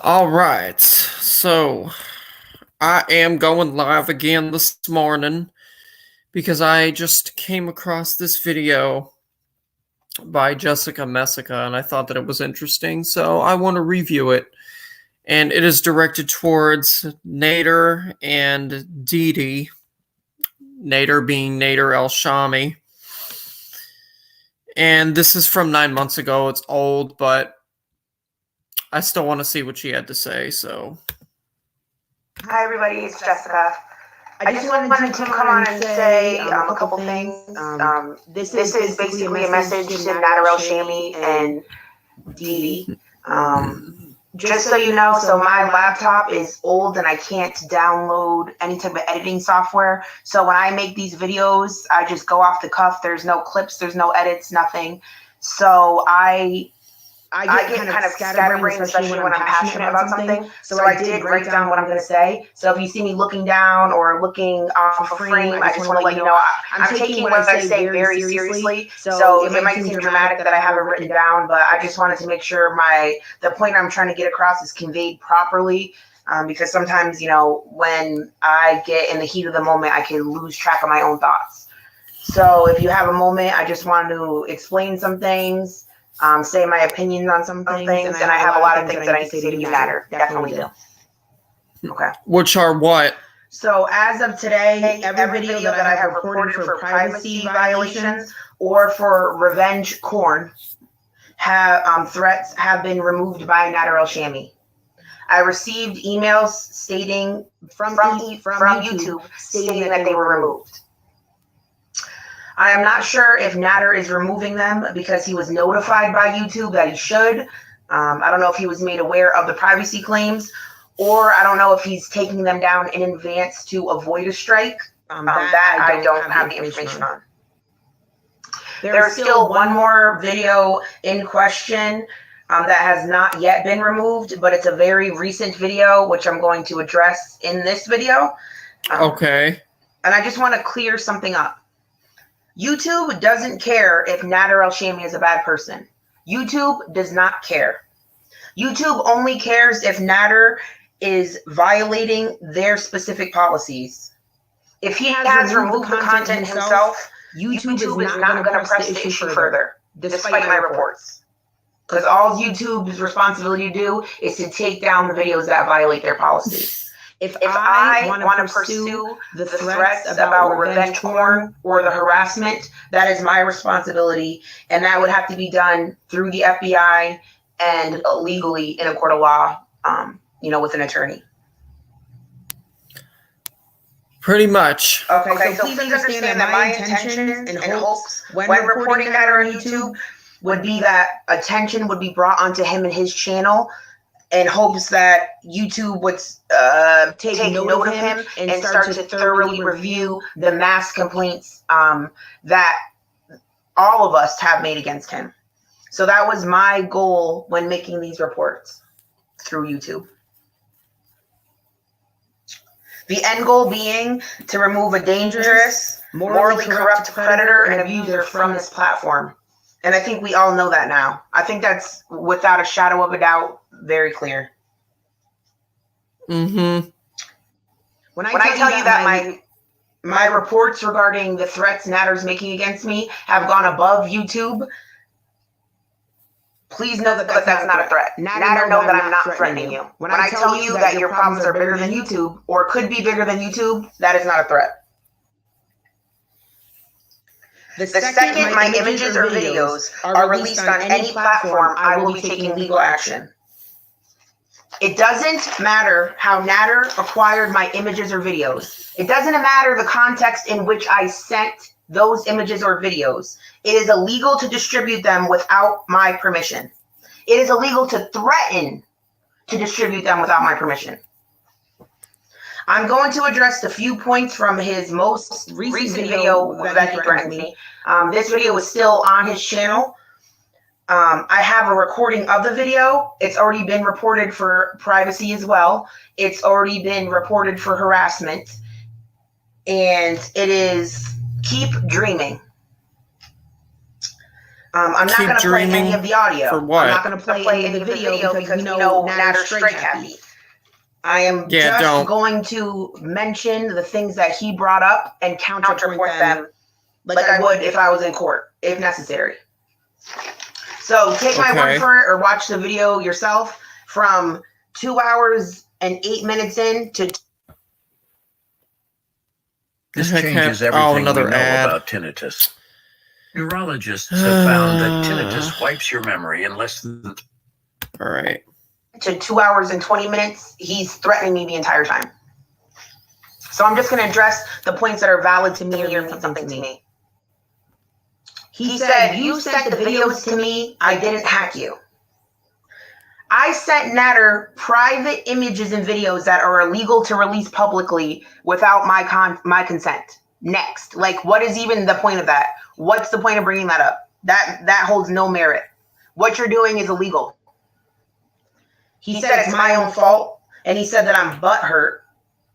All right, so I am going live again this morning because I just came across this video by Jessica Messica and I thought that it was interesting, so I want to review it. And it is directed towards Nader and Dee Dee, Nader being Nader El Shami. And this is from 9 months ago. It's old, but I still want to see what she had to say, so. Hi everybody, it's Jessica. I just wanted to come on and say a couple things. This is basically a message to Nader El Shami and Dee Dee. Just so you know, so my laptop is old and I can't download any type of editing software. So when I make these videos, I just go off the cuff. There's no clips, there's no edits, nothing. So I get kind of scatterbrained, especially when I'm passionate about something. So I did write down what I'm going to say. So if you see me looking down or looking off a frame, I just want to let you know I'm taking what I say very seriously. So it might seem dramatic that I have it written down, but I just wanted to make sure the point I'm trying to get across is conveyed properly. Because sometimes, when I get in the heat of the moment, I can lose track of my own thoughts. So if you have a moment, I just wanted to explain some things. Say my opinions on some things, and I have a lot of things that I need to say to you, Nader. Definitely do. Okay. Which are what? So as of today, every video that I have reported for privacy violations or for revenge porn threats have been removed by Nader El Shami. I received emails stating from YouTube stating that they were removed. I am not sure if Nader is removing them because he was notified by YouTube that he should. I don't know if he was made aware of the privacy claims, or I don't know if he's taking them down in advance to avoid a strike. That I don't have the information on. There is still one more video in question that has not yet been removed, but it's a very recent video, which I'm going to address in this video. Okay. And I just want to clear something up. YouTube doesn't care if Nader El Shami is a bad person. YouTube does not care. YouTube only cares if Nader is violating their specific policies. If he has removed the content himself, YouTube is not going to press the issue further, despite my reports. Because all YouTube's responsibility to do is to take down the videos that violate their policies. If I want to pursue the threats about revenge porn or the harassment, that is my responsibility, and that would have to be done through the FBI and legally in a court of law, with an attorney. Pretty much. Okay, so please understand that my intentions and hopes when reporting Nader on YouTube would be that attention would be brought onto him and his channel, in hopes that YouTube would take note of him and start to thoroughly review the mass complaints that all of us have made against him. So that was my goal when making these reports through YouTube. The end goal being to remove a dangerous, morally corrupt predator and abuser from this platform. And I think we all know that now. I think that's, without a shadow of a doubt, very clear. Mm-hmm. When I tell you that my reports regarding the threats Nader's making against me have gone above YouTube, please know that that's not a threat. Nader, know that I'm not threatening you. When I tell you that your problems are bigger than YouTube, or could be bigger than YouTube, that is not a threat. The second my images or videos are released on any platform, I will be taking legal action. It doesn't matter how Nader acquired my images or videos. It doesn't matter the context in which I sent those images or videos. It is illegal to distribute them without my permission. It is illegal to threaten to distribute them without my permission. I'm going to address the few points from his most recent video that he threatened me. This video is still on his channel. I have a recording of the video. It's already been reported for privacy as well. It's already been reported for harassment. And it is Keep Dreaming. I'm not going to play any of the audio. For what? I'm not going to play any of the video because we know Natter's straight happy. I am just going to mention the things that he brought up and counterpoint them like I would if I was in court, if necessary. So take my word for it or watch the video yourself. From 2 hours and 8 minutes in to... This changes everything we know about tinnitus. Neurologists have found that tinnitus wipes your memory in less than... All right. To 2 hours and 20 minutes, he's threatening me the entire time. So I'm just going to address the points that are valid to me or mean something to me. He said, you sent the videos to me, I didn't hack you. I sent Natter private images and videos that are illegal to release publicly without my consent. Next. Like, what is even the point of that? What's the point of bringing that up? That holds no merit. What you're doing is illegal. He said it's my own fault, and he said that I'm butthurt.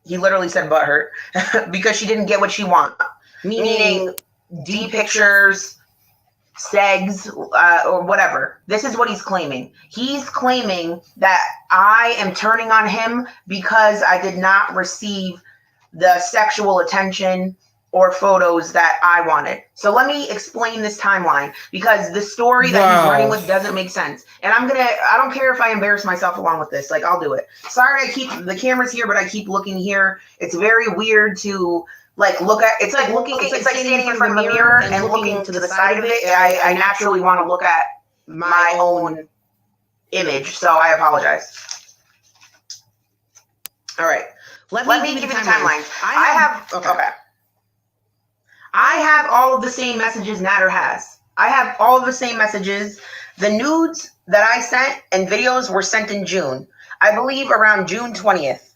He literally said butthurt because she didn't get what she wanted. Meaning D pictures, segs, or whatever. This is what he's claiming. He's claiming that I am turning on him because I did not receive the sexual attention or photos that I wanted. So let me explain this timeline because the story that he's running with doesn't make sense. And I don't care if I embarrass myself along with this. Like, I'll do it. Sorry, I keep the cameras here, but I keep looking here. It's very weird to like look at. It's like standing in front of a mirror and looking to the side of it. I naturally want to look at my own image, so I apologize. All right. Let me give you the timeline. I have all of the same messages Natter has. I have all of the same messages. The nudes that I sent and videos were sent in June. I believe around June 20th.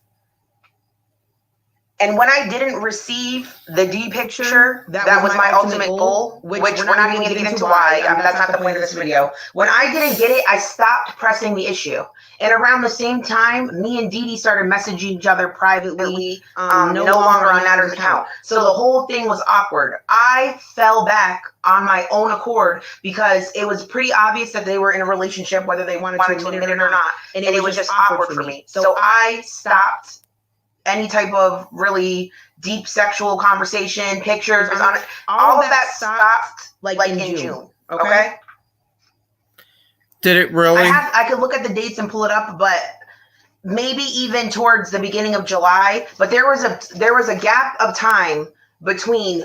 And when I didn't receive the D picture, that was my ultimate goal, which we're not even getting into why. That's not the point of this video. When I didn't get it, I stopped pressing the issue. And around the same time, me and Dee Dee started messaging each other privately, no longer on Natter's account. So the whole thing was awkward. I fell back on my own accord because it was pretty obvious that they were in a relationship, whether they wanted to admit it or not. And it was just awkward for me. So I stopped any type of really deep sexual conversation, pictures, all of that stopped like in June. Okay? Did it really? I could look at the dates and pull it up, but maybe even towards the beginning of July. But there was a gap of time between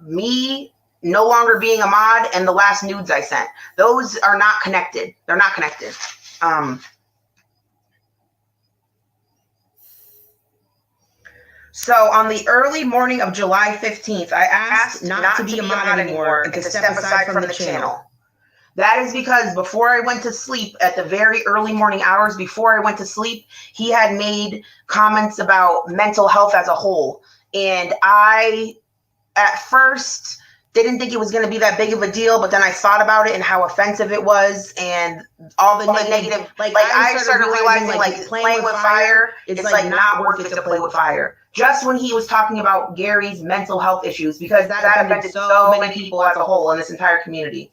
me no longer being a mod and the last nudes I sent. Those are not connected. They're not connected. So on the early morning of July 15th, I asked not to be a mod anymore and to step aside from the channel. That is because before I went to sleep, at the very early morning hours before I went to sleep, he had made comments about mental health as a whole. And I, at first, didn't think it was going to be that big of a deal, but then I thought about it and how offensive it was and all the negative, like I started realizing like playing with fire, it's like not worth it to play with fire. Just when he was talking about Gary's mental health issues, because that affected so many people as a whole in this entire community.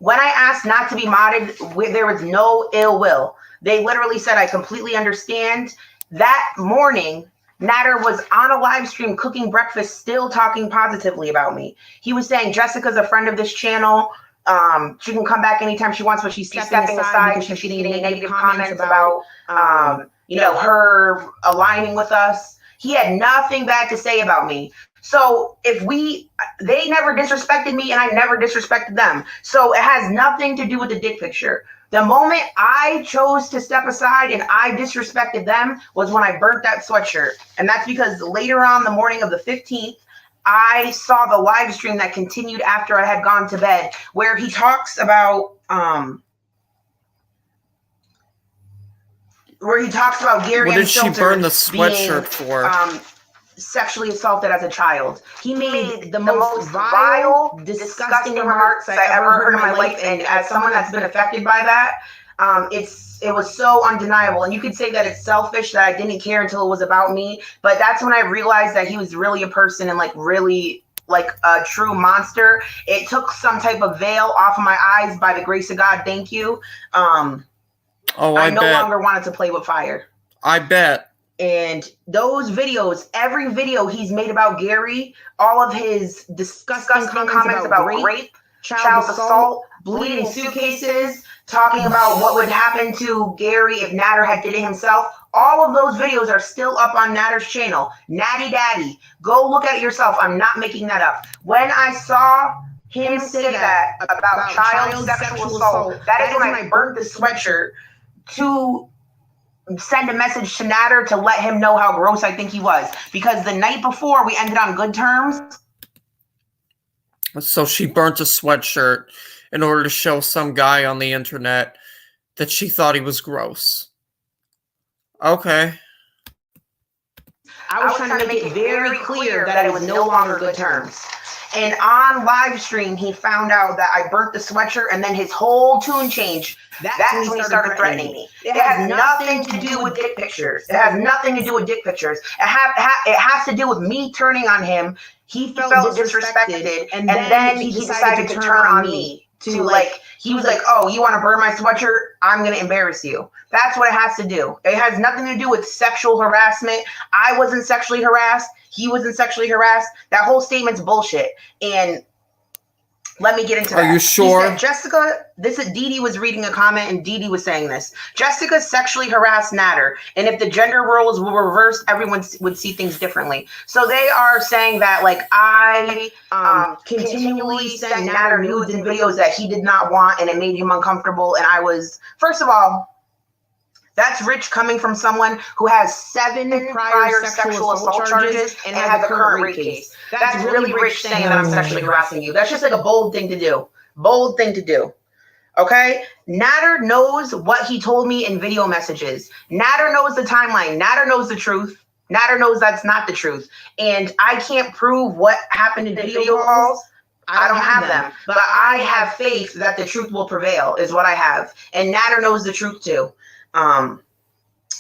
When I asked not to be modded, there was no ill will. They literally said, I completely understand. That morning, Natter was on a live stream cooking breakfast, still talking positively about me. He was saying, Jessica's a friend of this channel. She can come back anytime she wants, but she's stepping aside because she's getting negative comments about, her aligning with us. He had nothing bad to say about me. So they never disrespected me and I never disrespected them. So it has nothing to do with the dick picture. The moment I chose to step aside and I disrespected them was when I burnt that sweatshirt. And that's because later on the morning of the 15th, I saw the live stream that continued after I had gone to bed, where he talks about Gary. What did she burn the sweatshirt for? Sexually assaulted as a child. He made the most vile, disgusting remarks I ever heard in my life, and as someone that's been affected by that, it was so undeniable. And you could say that it's selfish that I didn't care until it was about me, but that's when I realized that he was really a person and like really like a true monster. It took some type of veil off of my eyes by the grace of God. Thank you. I no longer wanted to play with fire. I bet. And those videos, every video he's made about Gary, all of his disgusting comments about rape, child assault, bleeding suitcases, talking about what would happen to Gary if Natter had did it himself. All of those videos are still up on Natter's channel. Natty Daddy, go look at it yourself. I'm not making that up. When I saw him say that about child sexual assault, that is when I burnt the sweatshirt to send a message to Natter to let him know how gross I think he was. Because the night before, we ended on good terms. So she burnt a sweatshirt in order to show some guy on the internet that she thought he was gross. Okay. I was trying to make it very clear that it was no longer good terms. And on live stream, he found out that I burnt the sweatshirt, and then his whole tune changed. That's when he started threatening me. It has nothing to do with dick pictures. It has nothing to do with dick pictures. It has to do with me turning on him. He felt disrespected, and then he decided to turn on me. To like, he was like, oh, you want to burn my sweatshirt? I'm going to embarrass you. That's what it has to do. It has nothing to do with sexual harassment. I wasn't sexually harassed. He wasn't sexually harassed. That whole statement's bullshit. And let me get into that. Are you sure? He said, Jessica, Dee Dee was reading a comment, and Dee Dee was saying this. Jessica sexually harassed Natter, and if the gender roles were reversed, everyone would see things differently. So they are saying that, like, I continually sent Natter nudes and videos that he did not want, and it made him uncomfortable. And I was, first of all, that's rich coming from someone who has 7 prior sexual assault charges and has a current rape case. That's really rich saying that I'm sexually harassing you. That's just like a bold thing to do. Bold thing to do. Okay? Natter knows what he told me in video messages. Natter knows the timeline. Natter knows the truth. Natter knows that's not the truth. And I can't prove what happened in video calls. I don't have them. But I have faith that the truth will prevail is what I have. And Natter knows the truth too.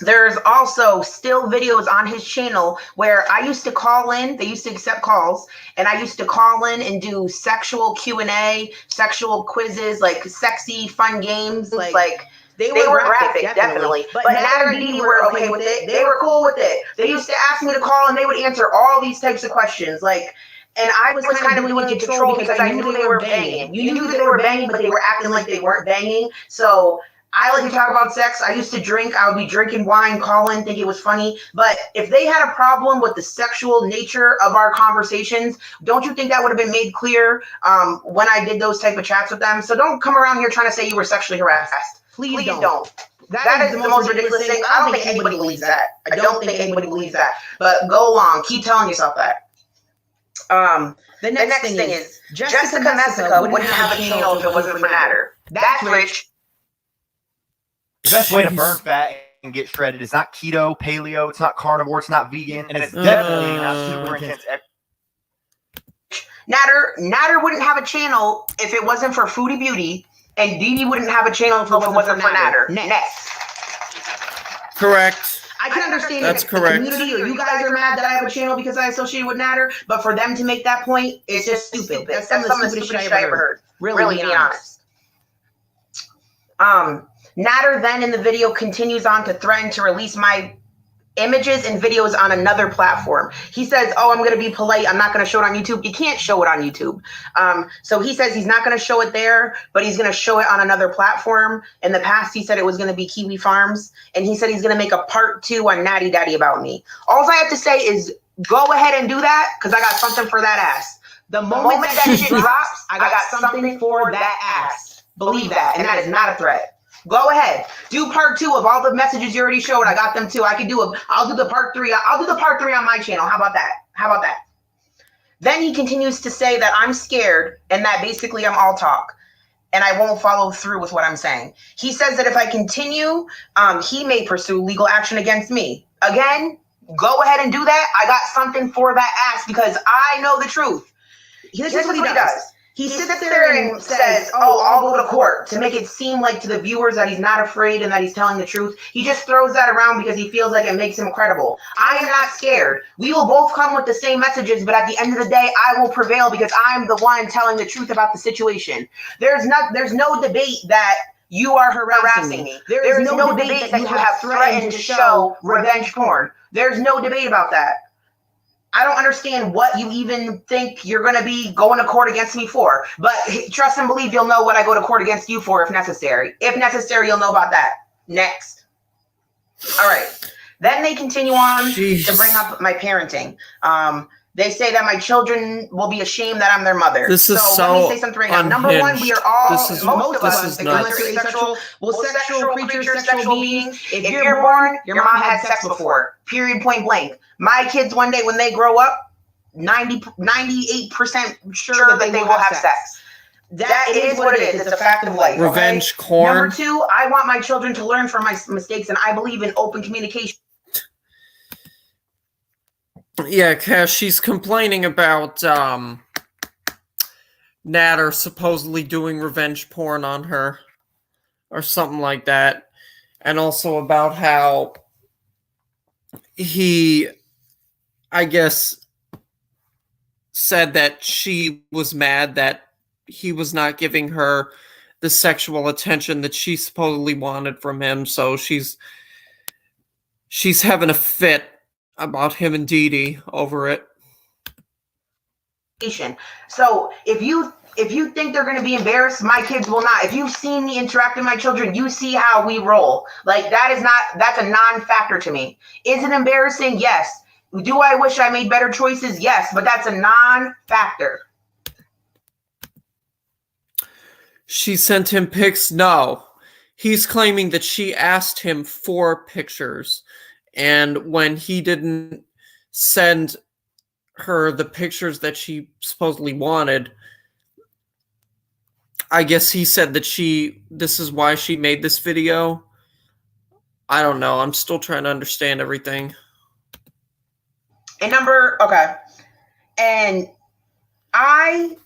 There's also still videos on his channel where I used to call in. They used to accept calls, and I used to call in and do sexual Q&A, sexual quizzes, like sexy, fun games. Like they were graphic, definitely. But Natter and Dee Dee were okay with it. They were cool with it. They used to ask me to call, and they would answer all these types of questions. Like, and I was kind of doing it to troll because I knew they were banging. You knew that they were banging, but they were acting like they weren't banging. So I like to talk about sex. I used to drink. I would be drinking wine, calling, think it was funny. But if they had a problem with the sexual nature of our conversations, don't you think that would have been made clear when I did those type of chats with them? So don't come around here trying to say you were sexually harassed. Please don't. That is the most ridiculous thing. I don't think anybody believes that. I don't think anybody believes that. But go along. Keep telling yourself that. The next thing is Jessica Messica wouldn't have a channel if it wasn't for Natter. That's rich. The best way to burn fat and get shredded is not keto, paleo, it's not carnivore, it's not vegan, and it's definitely not super intense. Natter wouldn't have a channel if it wasn't for Foodie Beauty, and Dee Dee wouldn't have a channel if it wasn't for Natter. Next. Correct. I can understand that's if correct. The community or you guys are mad that I have a channel because I associate with Natter, but for them to make that point, it's just stupid. That's some of the stupidest shit I ever heard. Really, be honest. Natter then in the video continues on to threaten to release my images and videos on another platform. He says, oh, I'm going to be polite. I'm not going to show it on YouTube. You can't show it on YouTube. So he says he's not going to show it there, but he's going to show it on another platform. In the past, he said it was going to be Kiwi Farms. And he said he's going to make a part 2 on Natty Daddy about me. All I have to say is go ahead and do that because I got something for that ass. The moment that shit drops, I got something for that ass. Believe that. And that is not a threat. Go ahead. Do part 2 of all the messages you already showed. I got them too. I can do it. I'll do the part 3. I'll do the part 3 on my channel. How about that? Then he continues to say that I'm scared and that basically I'm all talk and I won't follow through with what I'm saying. He says that if I continue, he may pursue legal action against me. Again, go ahead and do that. I got something for that ass because I know the truth. This is what he does. He sits there and says, oh, I'll go to court, to make it seem like to the viewers that he's not afraid and that he's telling the truth. He just throws that around because he feels like it makes him credible. I am not scared. We will both come with the same messages, but at the end of the day, I will prevail because I'm the one telling the truth about the situation. There's no debate that you are harassing me. There is no debate that you have threatened to show revenge porn. There's no debate about that. I don't understand what you even think you're going to be going to court against me for. But trust and believe you'll know what I go to court against you for if necessary. If necessary, you'll know about that. Next. All right. Then they continue on to bring up my parenting. They say that my children will be ashamed that I'm their mother. This is so let me say something right now. Number one, we are all, most of us, unless you're asexual, sexual creatures, sexual beings. If you're born, your mom had sex before. Period, point blank. My kids one day when they grow up, 98% sure that they will have sex. That it is what it is. It's a fact of life. Revenge okay? corn. Number two, I want my children to learn from my mistakes, and I believe in open communication. Yeah, Cash, she's complaining about Natter supposedly doing revenge porn on her or something like that. And also about how he, I guess, said that she was mad that he was not giving her the sexual attention that she supposedly wanted from him. So she's having a fit about him and Dee Dee over it. So if you think they're going to be embarrassed, my kids will not. If you've seen me interact with my children, you see how we roll. Like that's a non-factor to me. Is it embarrassing? Yes. Do I wish I made better choices? Yes, but that's a non-factor. She sent him pics? No. He's claiming that she asked him for pictures. And when he didn't send her the pictures that she supposedly wanted, I guess he said that this is why she made this video. I don't know. I'm still trying to understand everything. And and I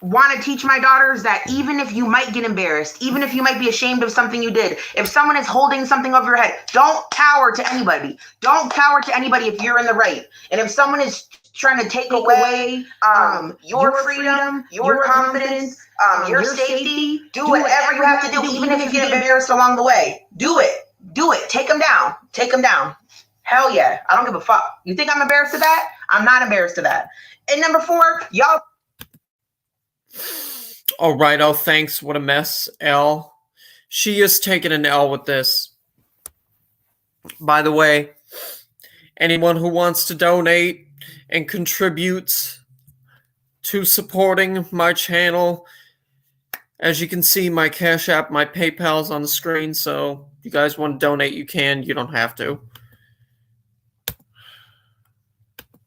want to teach my daughters that even if you might get embarrassed, even if you might be ashamed of something you did, if someone is holding something over your head, don't cower to anybody. Don't cower to anybody if you're in the right. And if someone is trying to take away your freedom, your confidence, your safety, do whatever you have to do, even if you get embarrassed along the way. Do it. Do it. Take them down. Take them down. Hell yeah. I don't give a fuck. You think I'm embarrassed of that? I'm not embarrassed of that. And number 4, y'all. All right. Oh, thanks. What a mess, L. She is taking an L with this. By the way, anyone who wants to donate and contribute to supporting my channel, as you can see, my Cash App, my PayPal's on the screen. So if you guys want to donate, you can. You don't have to.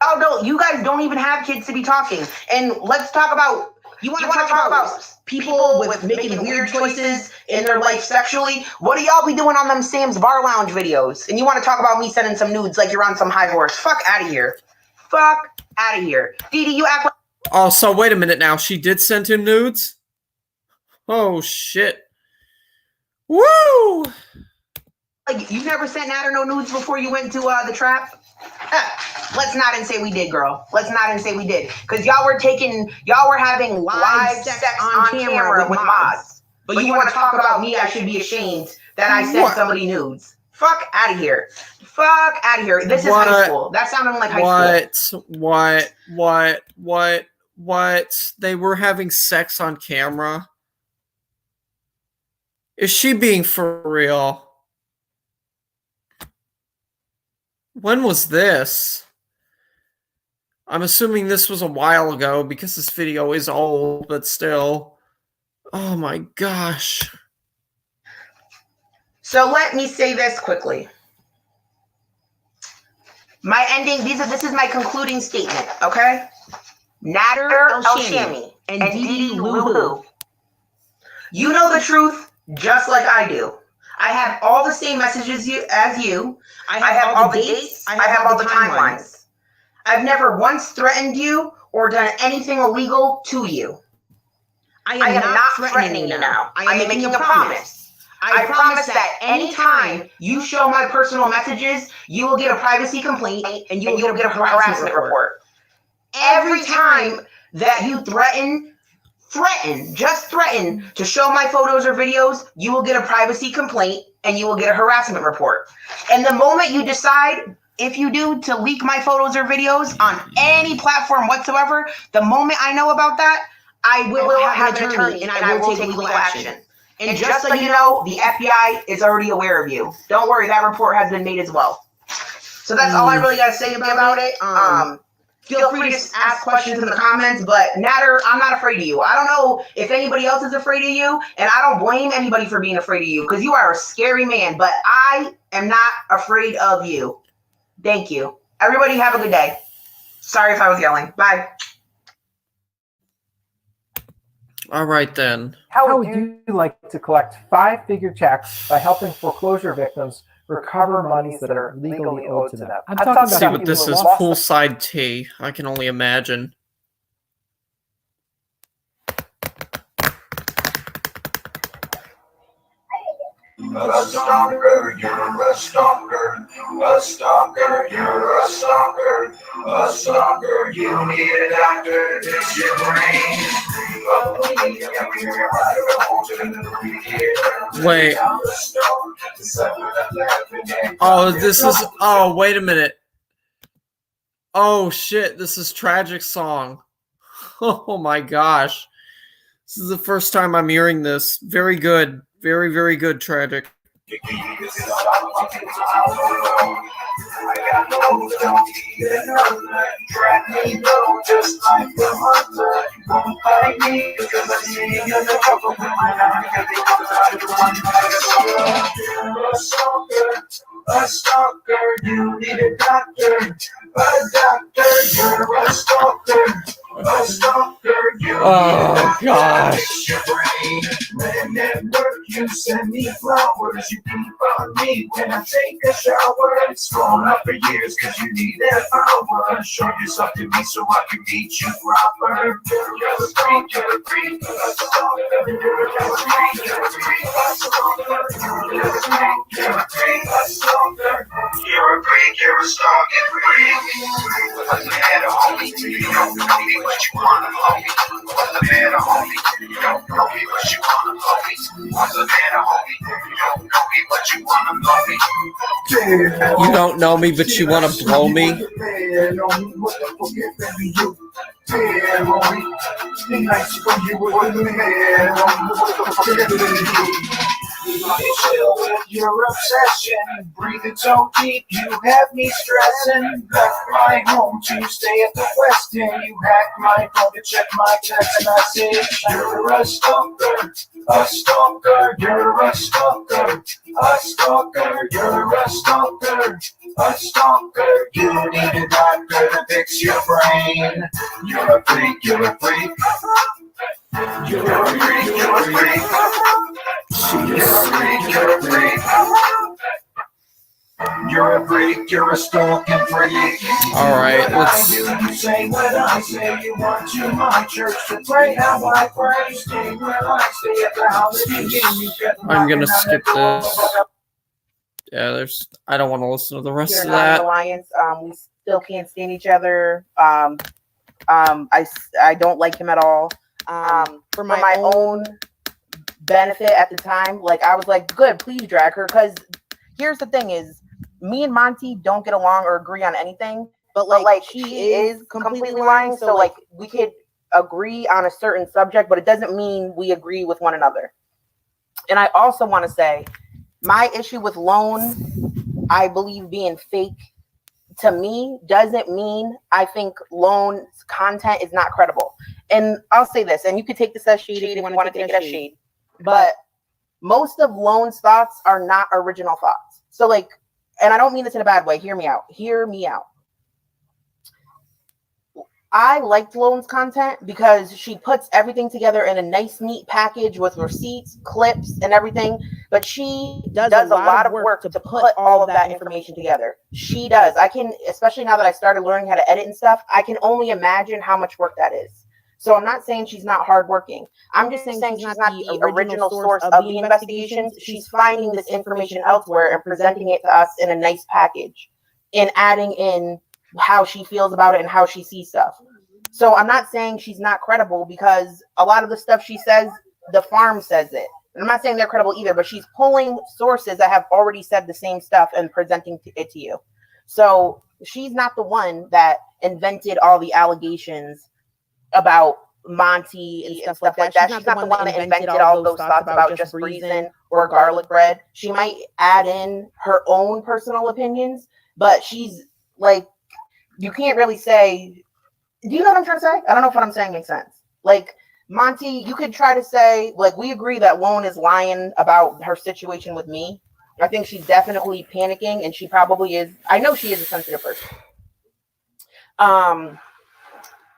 Oh, no, you guys don't even have kids to be talking. And let's talk about, you want to talk about people with making weird choices in their life sexually? What do y'all be doing on them Sam's Bar Lounge videos? And you want to talk about me sending some nudes like you're on some high horse? Fuck out of here. Fuck out of here. Dee Dee, you act like... Oh, so wait a minute now. She did send him nudes? Oh, shit. Woo! Like, you've never sent Natter no nudes before you went to the trap? Let's not and say we did, girl. Let's not and say we did. Because y'all were having live sex on camera with mods. But you want to talk about me, I should be ashamed that I sent somebody nudes. Fuck out of here. Fuck out of here. This is high school. That sounded like high school. What? They were having sex on camera? Is she being for real? When was this? I'm assuming this was a while ago because this video is old, but still. Oh my gosh. So let me say this quickly. My ending, this is my concluding statement, okay? Natter El-Shami and Dee Dee Woohoo. You know the truth just like I do. I have all the same messages as you. I have all the dates. I have all the timelines. I've never once threatened you or done anything illegal to you. I am not threatening you now. I am making a promise. I promise that anytime you show my personal messages, you will get a privacy complaint and you will get a harassment report. Every time that you just threaten to show my photos or videos, you will get a privacy complaint and you will get a harassment report. And the moment you decide, if you do, to leak my photos or videos on any platform whatsoever, the moment I know about that, I will have an attorney and I will take legal action. And just so you know, the FBI is already aware of you. Don't worry, that report has been made as well. So that's all I really got to say about it. Feel free to ask questions in the comments, but Natter, I'm not afraid of you. I don't know if anybody else is afraid of you, and I don't blame anybody for being afraid of you, because you are a scary man, but I am not afraid of you. Thank you. Everybody have a good day. Sorry if I was yelling. Bye. All right, then. How would you like to collect 5-figure checks by helping foreclosure victims recover monies that are legally owed to them? I'm talking about See what this people is, who lost poolside tea. I can only imagine. A stalker, you're a stalker. A stalker, you're a stalker. A stalker, you need a doctor to fix your brain. Wait. Oh, this is... Oh, wait a minute. Oh, shit. This is Tragic Song. Oh, my gosh. This is the first time I'm hearing this. Very good. Very, very good, Tragic. A stalker, you need a doctor. A doctor, you're a stalker. A stalker, you Oh, gosh. when at work you send me flowers, you keep on me when I take a shower. It's gone up for years cause you need that power. Show yourself to me so I can meet you proper. You're a freak, you're a freak. You're a freak, you're a freak. You're a freak, you're a stalker. You're a freak, you're a stalking freak. What's the matter, homie? You don't know me, but you wanna know me. What's the matter, homie? You don't know me, but you wanna know me. What's the matter, homie? You don't know me, but you wanna know me. You don't know me, but you want to blow me? Chill with your obsession, breathing so deep, you have me stressing. Left my home to stay at the West End. You hacked my phone to check my text message. You're a stalker, a stalker. You're a stalker, a stalker. You're a stalker, a stalker. You need a doctor to fix your brain. You're a freak, you're a freak. You're a freak, you're a freak. You're a freak, you're a freak. You're a freak, you're a stalking freak. Alright, let's... You say what I say, you want to my church to pray how I pray. Stay where I stay at the holiday game. I'm gonna skip this. Yeah, there's... I don't want to listen to the rest of Not that. an alliance. We still can't stand each other. I don't like him at all. For my own benefit at the time, like I was like, good, please drag her, because here's the thing is, me and Monty don't get along or agree on anything, but like she is completely lying, so like we could agree on a certain subject, but it doesn't mean we agree with one another. And I also want to say my issue with Lone, I believe being fake, to me doesn't mean I think Lone's content is not credible. And I'll say this, and you could take this as shade if you want to take it as shade, but most of Lone's thoughts are not original thoughts. So like, and I don't mean this in a bad way, hear me out. I liked Lone's content because she puts everything together in a nice, neat package with receipts, clips, and everything. But she does a lot of work to put all of that information together. She does. I can, especially now that I started learning how to edit and stuff, I can only imagine how much work that is. So I'm not saying she's not hardworking. I'm just saying she's not the original source of the investigations. She's finding this information elsewhere and presenting it to us in a nice package and adding in how she feels about it and how she sees stuff. So I'm not saying she's not credible, because a lot of the stuff she says, the farm says it. And I'm not saying they're credible either, but she's pulling sources that have already said the same stuff and presenting it to you. So she's not the one that invented all the allegations about Monty and stuff like that. She's not the one that invented all those thoughts about just reason or garlic bread. She might add in her own personal opinions, but she's like, you can't really say, do you know what I'm trying to say? I don't know if what I'm saying makes sense. Like, Monty, you could try to say, like, we agree that Lone is lying about her situation with me. I think she's definitely panicking, and she probably is. I know she is a sensitive person.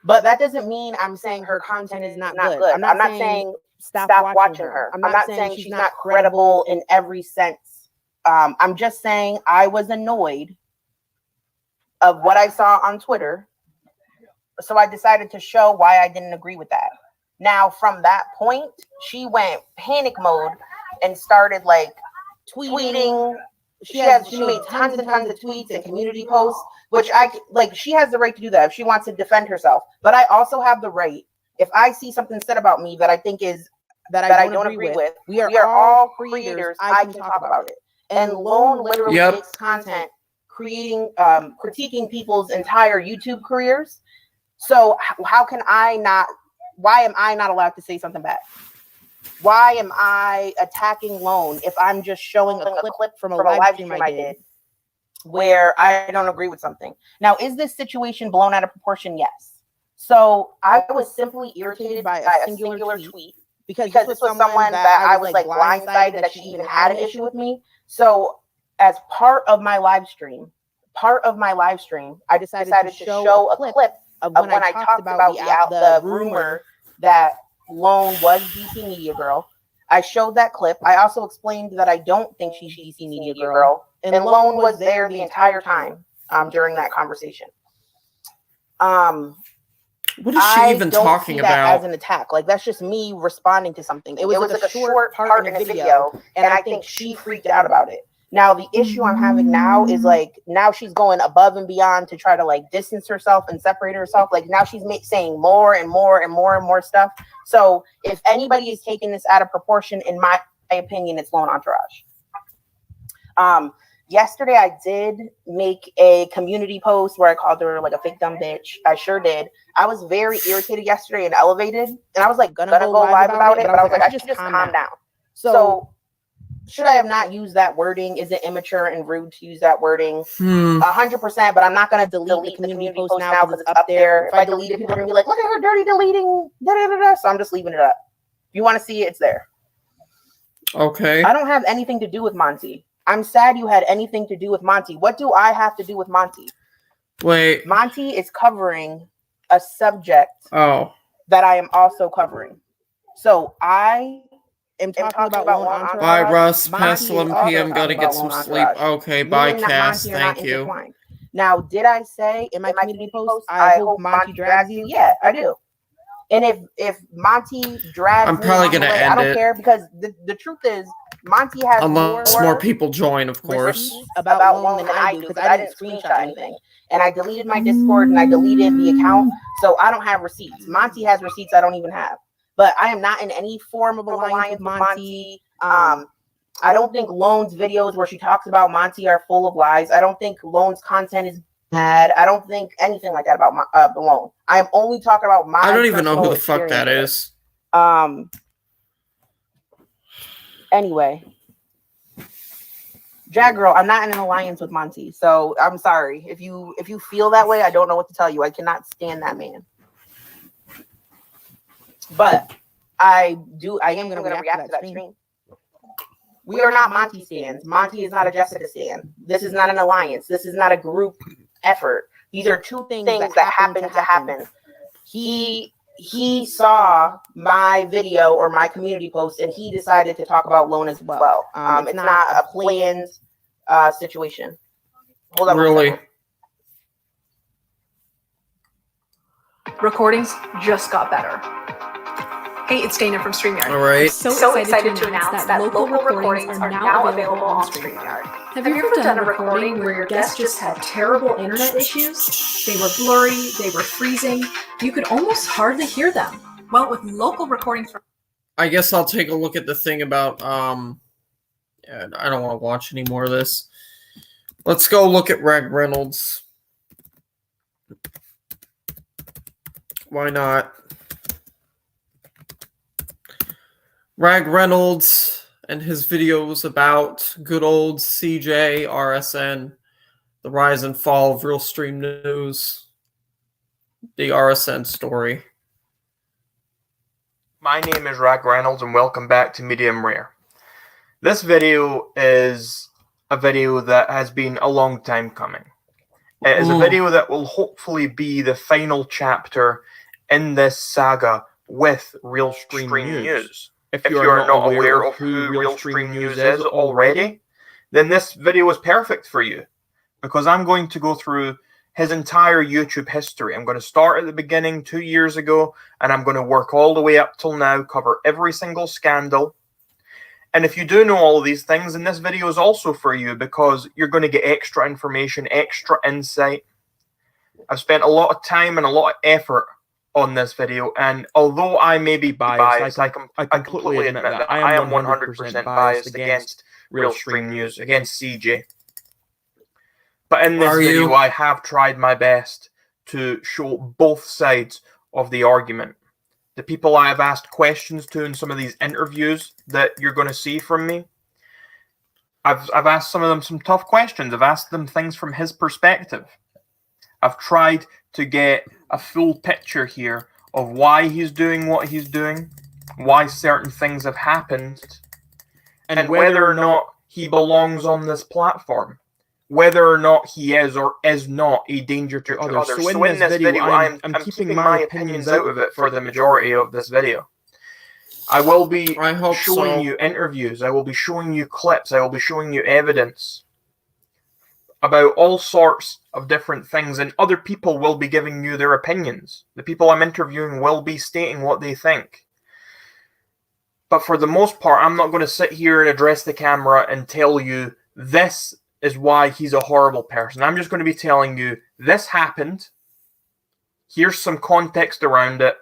But that doesn't mean I'm saying her content is not good. I'm not saying stop watching her. I'm not saying she's not credible in every sense. I'm just saying I was annoyed of what I saw on Twitter, so I decided to show why I didn't agree with that. Now, from that point, she went panic mode and started like tweeting. She made tons and tons of tweets and community posts, which she has the right to do that if she wants to defend herself. But I also have the right, if I see something said about me that I think is that I don't agree with, we are all creators. I can talk about it. And Lone literally makes content creating, critiquing people's entire YouTube careers. So how can I not? Why am I not allowed to say something back? Why am I attacking Lone if I'm just showing a clip from a live stream I did where I don't agree with something? Now, is this situation blown out of proportion? Yes. So I was simply irritated by a singular tweet because this was someone that I was like blindsided that she even had an issue with me. So as part of my live stream, I decided to show a clip of when I talked about the rumor that Lone was DC Media Girl. I showed that clip. I also explained that I don't think she's DC Media Girl, and Lone was there the entire time during that conversation. What is she even talking about? As an attack, like that's just me responding to something. It was like a short part in a video, and I think she freaked out about it. Now, the issue I'm having now is like, now she's going above and beyond to try to like distance herself and separate herself. Like now she's saying more and more and more and more stuff. So if anybody is taking this out of proportion, in my opinion, it's Lone Entourage. Yesterday, I did make a community post where I called her like a fake dumb bitch. I sure did. I was very irritated yesterday and elevated. And I was like, gonna go live about it. But I was like, I should just calm down. So should I have not used that wording? Is it immature and rude to use that wording? 100%, but I'm not going to delete the community post now because it's up there. If I delete it, people are going to be like, look at her dirty deleting, So I'm just leaving it up. If you want to see it, it's there. Okay. I don't have anything to do with Monty. I'm sad you had anything to do with Monty. What do I have to do with Monty? Wait. Monty is covering a subject that I am also covering. So I am talking about Lone Entourage. Bye, Russ. Past 11 p.m. Gotta get some sleep. Okay, bye, Cass. Thank you. Now, did I say in my community post, I hope Monty drags you? Yeah, I do. And if Monty drags I'm probably going to end it. I don't care, because the truth is, Monty has more people join, of course. About Lone than I do, because I didn't screenshot anything. And I deleted my Discord and I deleted the account, so I don't have receipts. Monty has receipts I don't even have. But I am not in any form of alliance with Monty. I don't think Lone's videos where she talks about Monty are full of lies. I don't think Lone's content is bad. I don't think anything like that about Lone. I am only talking about my. I don't even know who the fuck that is. Anyway, Jag Girl, I'm not in an alliance with Monty, so I'm sorry if you feel that way. I don't know what to tell you. I cannot stand that man. But I am going to react to that stream. We are not Monty stands. Monty is not a Jessica stand. This is not an alliance. This is not a group effort. These are two things that happen to happen. He saw my video or my community post, and he decided to talk about Lone as well. It's not a planned situation. Hold on. Really? recordings just got better. Hey, it's Dana from StreamYard. All right. I'm so excited to announce that local recordings are now available on StreamYard. Have you ever done a recording where your guest just had terrible internet issues? They were blurry, they were freezing, you could almost hardly hear them. Well, with local recordings from... I guess I'll take a look at the thing about, yeah, I don't want to watch any more of this. Let's go look at Rag Reynolds. Why not? Rag Reynolds and his videos about good old CJ, RSN, the rise and fall of Realstream News, the RSN story. My name is Rag Reynolds and welcome back to Medium Rare. This video is a video that has been a long time coming. It is a video that will hopefully be the final chapter in this saga with Realstream News. If you are not aware of who Realstream News is already, then this video is perfect for you, because I'm going to go through his entire YouTube history. I'm going to start at the beginning 2 years ago, and I'm going to work all the way up till now, cover every single scandal. And if you do know all of these things, then this video is also for you, because you're going to get extra information, extra insight. I've spent a lot of time and a lot of effort on this video, and although I may be biased, I completely admit that I am 100% biased against Realstream News, against CJ. But in this video, I have tried my best to show both sides of the argument. The people I have asked questions to in some of these interviews that you're going to see from me, I've asked some of them some tough questions. I've asked them things from his perspective. I've tried to get a full picture here of why he's doing what he's doing, why certain things have happened, and whether or not he belongs on this platform, whether or not he is or is not a danger to others. So in this video, I'm keeping my opinions out of it for the majority of this video. I will be showing you interviews, I will be showing you clips, I will be showing you evidence about all sorts of different things, and other people will be giving you their opinions. The people I'm interviewing will be stating what they think. But for the most part, I'm not going to sit here and address the camera and tell you this is why he's a horrible person. I'm just going to be telling you this happened, here's some context around it,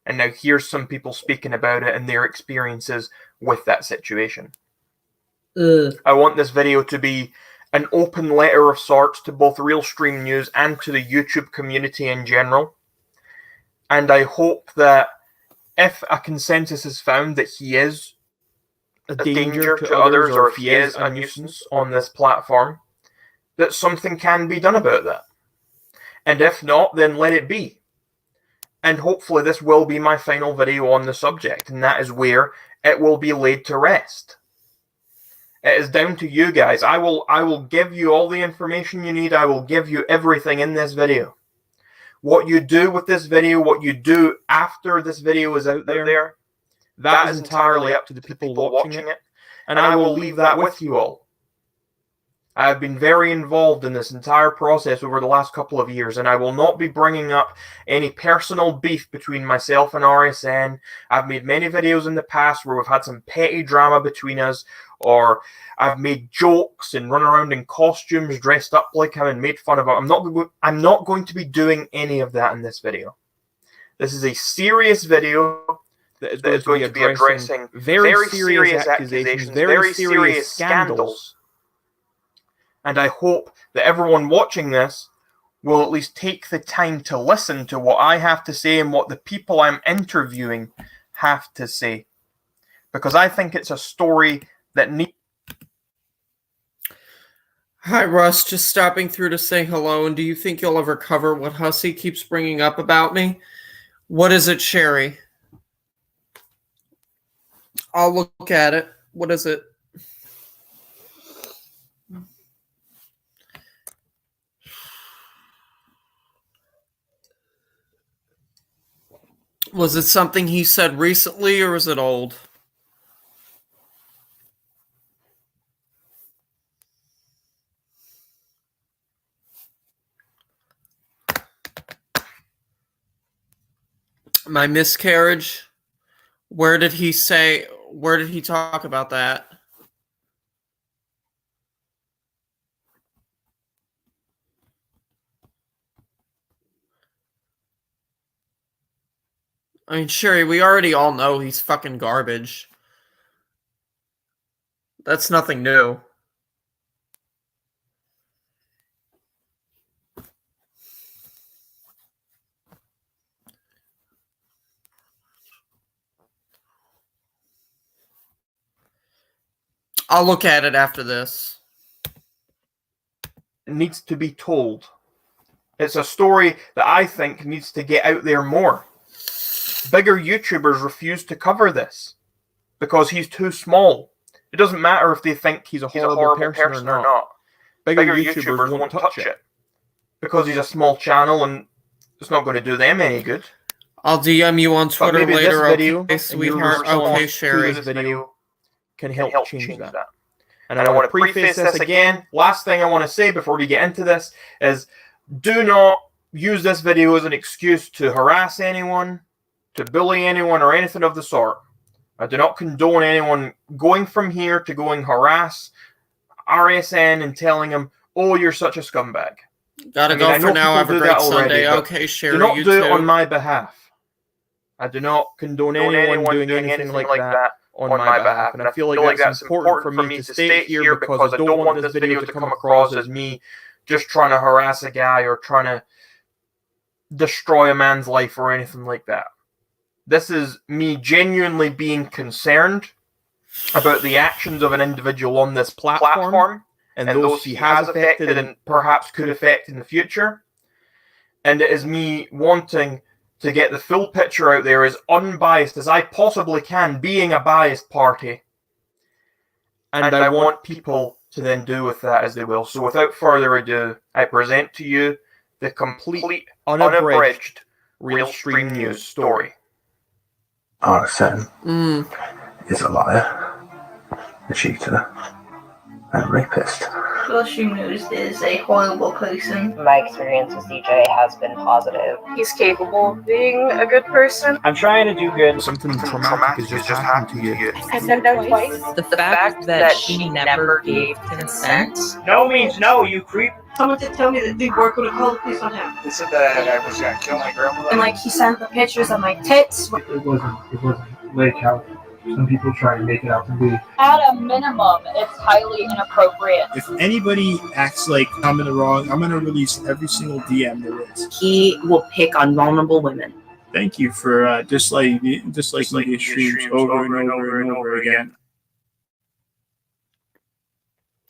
and now here's some people speaking about it and their experiences with that situation. I want this video to be an open letter of sorts to both Realstream News and to the YouTube community in general. And I hope that if a consensus is found that he is a danger to others, or if he is a nuisance on this platform, that something can be done about that. And if not, then let it be. And hopefully this will be my final video on the subject, and that is where it will be laid to rest. It is down to you guys. I will give you all the information you need. I will give you everything in this video. What you do with this video, what you do after this video is out there, that is entirely up to the people watching it. And I will leave that with you all. I have been very involved in this entire process over the last couple of years, and I will not be bringing up any personal beef between myself and RSN. I've made many videos in the past where we've had some petty drama between us, or I've made jokes and run around in costumes dressed up like him and made fun of him. I'm not going to be doing any of that in this video. This is a serious video that is going to be addressing very serious accusations, very serious scandals. And I hope that everyone watching this will at least take the time to listen to what I have to say and what the people I'm interviewing have to say. Because I think it's a story that needs... Hi, Russ. Just stopping through to say hello. And do you think you'll ever cover what Hussey keeps bringing up about me? What is it, Sherry? I'll look at it. What is it? Was it something he said recently, or is it old? My miscarriage. Where did he talk about that? I mean, Sherry, we already all know he's fucking garbage. That's nothing new. I'll look at it after this. It needs to be told. It's a story that I think needs to get out there more. Bigger YouTubers refuse to cover this because he's too small. It doesn't matter if they think he's a horrible person or not. Bigger YouTubers won't touch it because he's a small channel and it's not going to do them any good. I'll DM you on Twitter later. This video, okay, sweetheart. Okay, Sherry. This video can help change that. And I want to preface this again. Last thing I want to say before we get into this is do not use this video as an excuse to harass anyone, to bully anyone, or anything of the sort. I do not condone anyone going from here to going harass RSN and telling him, "Oh, you're such a scumbag." Gotta go for now. Have a great Sunday. Okay, Sherry, do not you do too. it on my behalf. I do not condone anyone doing anything like that on my behalf. And I feel like that's important for me to state here because I don't want this video to come across as me just trying to harass a guy or trying to destroy a man's life or anything like that. This is me genuinely being concerned about the actions of an individual on this platform and those he has affected and perhaps could affect in the future. And it is me wanting to get the full picture out there as unbiased as I possibly can, being a biased party. And I want people to then do with that as they will. So without further ado, I present to you the complete, unabridged, real stream news story. RSN is a liar, a cheater, and a rapist. Stream News is a horrible person. My experience with DJ has been positive. He's capable of being a good person. I'm trying to do good. Something traumatic has just happened to you. I sent out twice. The fact that she never gave consent. No means no, you creep. Someone did tell me that Big Work would have called the police on him. They said that I was gonna kill my grandmother. And like he sent the pictures of my tits. It wasn't like how some people try to make it out to be. At a minimum, it's highly inappropriate. If anybody acts like I'm in the wrong, I'm going to release every single DM there is. He will pick on vulnerable women. Thank you for disliking the streams over and over again.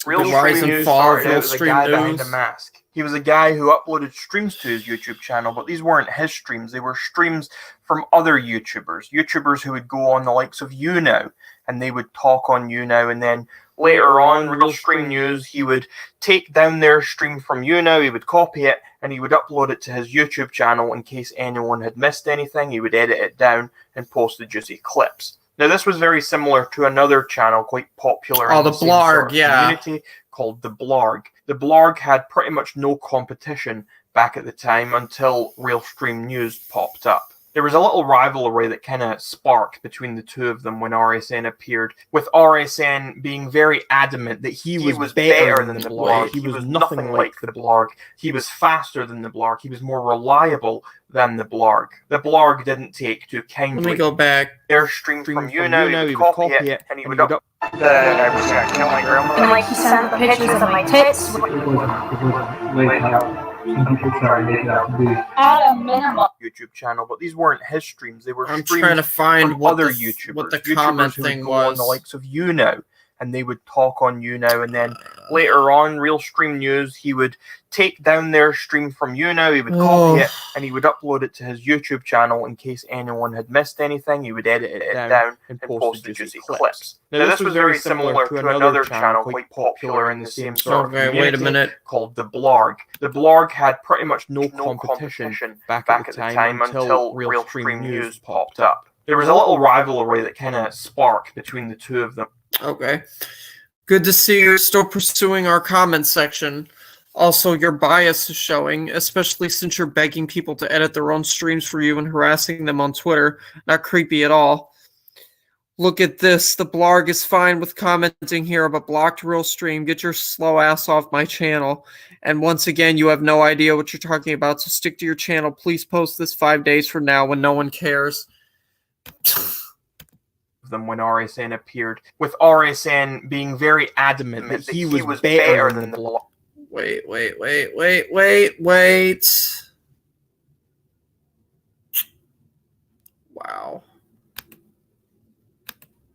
Real The rise Stream and News fall of started Real out as a Stream guy behind News. a mask. He was a guy who uploaded streams to his YouTube channel, but these weren't his streams. They were streams from other YouTubers who would go on the likes of YouNow, and they would talk on YouNow, and then later on, Real Stream News, he would take down their stream from YouNow, he would copy it, and he would upload it to his YouTube channel in case anyone had missed anything. He would edit it down and post the juicy clips. Now, this was very similar to another channel quite popular in the same Blarg, sort of yeah. community called the Blarg. The Blarg had pretty much no competition back at the time until Real Stream News popped up. There was a little rivalry that kind of sparked between the two of them when RSN appeared, with RSN being very adamant that he was better than the Blarg. He was nothing like the Blarg. He was faster than the Blarg. He was more reliable than the Blarg. The Blarg didn't take too kindly. Let me go back. Their stream from YouNow, he would copy it, and he would up That I was gonna kill my grandmother. And like he sent the pictures of my tits. It wasn't like how some people try to make it out to be. At a minimum. YouTube channel, but these weren't his streams. They were I'm streams trying to find from what other the YouTubers. comment YouTubers who would thing go on was. the likes of YouNow, and they would talk on YouNow, and then later on, Real Stream News, he would take down their stream from YouNow, he would copy it, and he would upload it to his YouTube channel in case anyone had missed anything. He would edit it down and post the juicy clips. Now, this was very similar to another channel quite popular in the same sort of community wait a minute. called the Blarg. The Blarg had pretty much no competition back at the time until Real Stream News popped up. There was a little rivalry that kind of sparked between the two of them. Okay. Good to see you're still pursuing our comment section. Also, your bias is showing, especially since you're begging people to edit their own streams for you and harassing them on Twitter. Not creepy at all. Look at this. The blarg is fine with commenting here, but blocked real stream. Get your slow ass off my channel. And once again, you have no idea what you're talking about, so stick to your channel. Please post this 5 days from now when no one cares. Them when RSN appeared, with RSN being very adamant that he was better than the blog. Wait. Wow.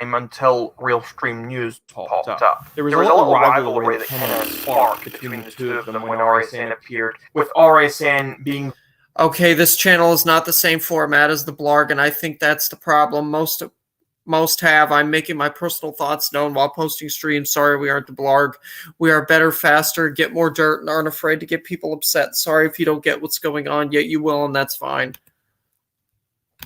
Until Real Stream News popped up. There was a little rivalry that kind of sparked between the two of them when RSN appeared, with RSN being... Okay, this channel is not the same format as the blog, and I think that's the problem. Most have. I'm making my personal thoughts known while posting streams. Sorry, we aren't the blog. We are better, faster, get more dirt, and aren't afraid to get people upset. Sorry if you don't get what's going on, yet you will, and that's fine.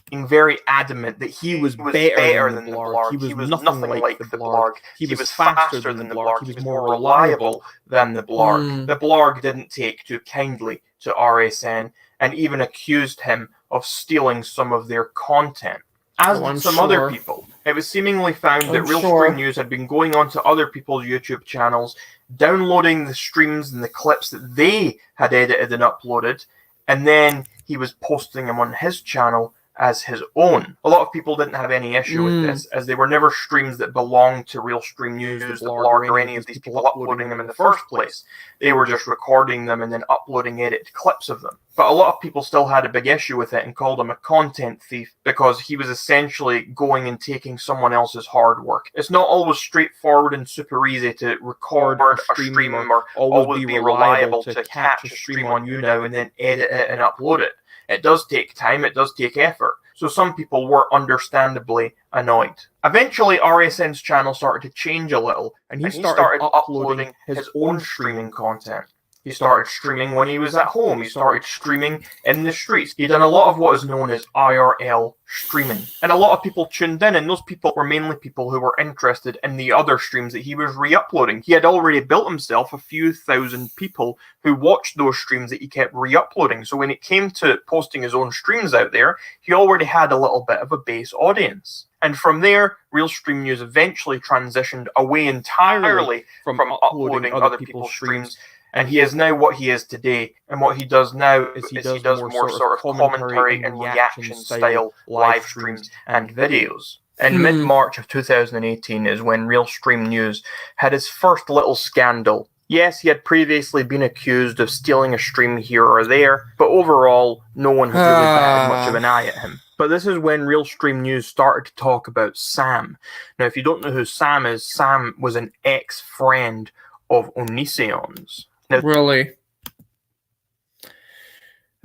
Being very adamant that he was better than the blog. He was nothing like the blog. He was faster than the blog. He was more reliable than the blog. The blog didn't take too kindly to RSN and even accused him of stealing some of their content. As did some other people. It was seemingly found that Real Stream News had been going on to other people's YouTube channels, downloading the streams and the clips that they had edited and uploaded, and then he was posting them on his channel as his own. A lot of people didn't have any issue with this, as they were never streams that belonged to Real Stream News, the blog, or any of these people uploading them in the first place. They were just recording them and then uploading edited clips of them. But a lot of people still had a big issue with it and called him a content thief because he was essentially going and taking someone else's hard work. It's not always straightforward and super easy to record a stream or always be reliable to catch a stream on YouNow and then edit it and upload it. It does take time, it does take effort, so some people were understandably annoyed. Eventually, RSN's channel started to change a little, and he started uploading his own streaming content. He started streaming when he was at home. He started streaming in the streets. He done a lot of what is known as IRL streaming. And a lot of people tuned in, and those people were mainly people who were interested in the other streams that he was re-uploading. He had already built himself a few thousand people who watched those streams that he kept re-uploading. So when it came to posting his own streams out there, he already had a little bit of a base audience. And from there, Real Stream News eventually transitioned away entirely from uploading other people's streams. And he is now what he is today. And what he does now is he does more sort of commentary and reaction style live streams and videos. In mid-March of 2018 is when Real Stream News had his first little scandal. Yes, he had previously been accused of stealing a stream here or there, but overall, no one had really batted much of an eye at him. But this is when Real Stream News started to talk about Sam. Now, if you don't know who Sam is, Sam was an ex-friend of Onision's. Really?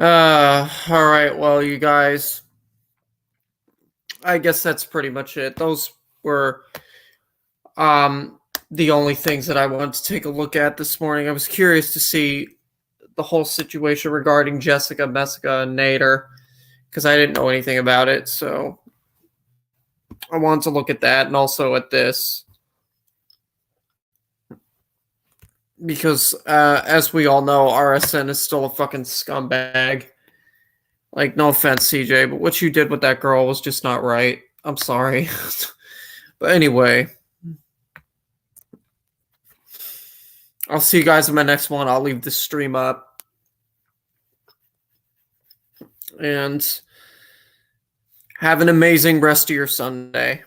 Alright, well, you guys, I guess that's pretty much it. Those were the only things that I wanted to take a look at this morning. I was curious to see the whole situation regarding Jessica, Messica, and Nader, because I didn't know anything about it, so I wanted to look at that and also at this. Because, as we all know, RSN is still a fucking scumbag. Like, no offense, CJ, but what you did with that girl was just not right. I'm sorry. But anyway. I'll see you guys in my next one. I'll leave this stream up. And have an amazing rest of your Sunday.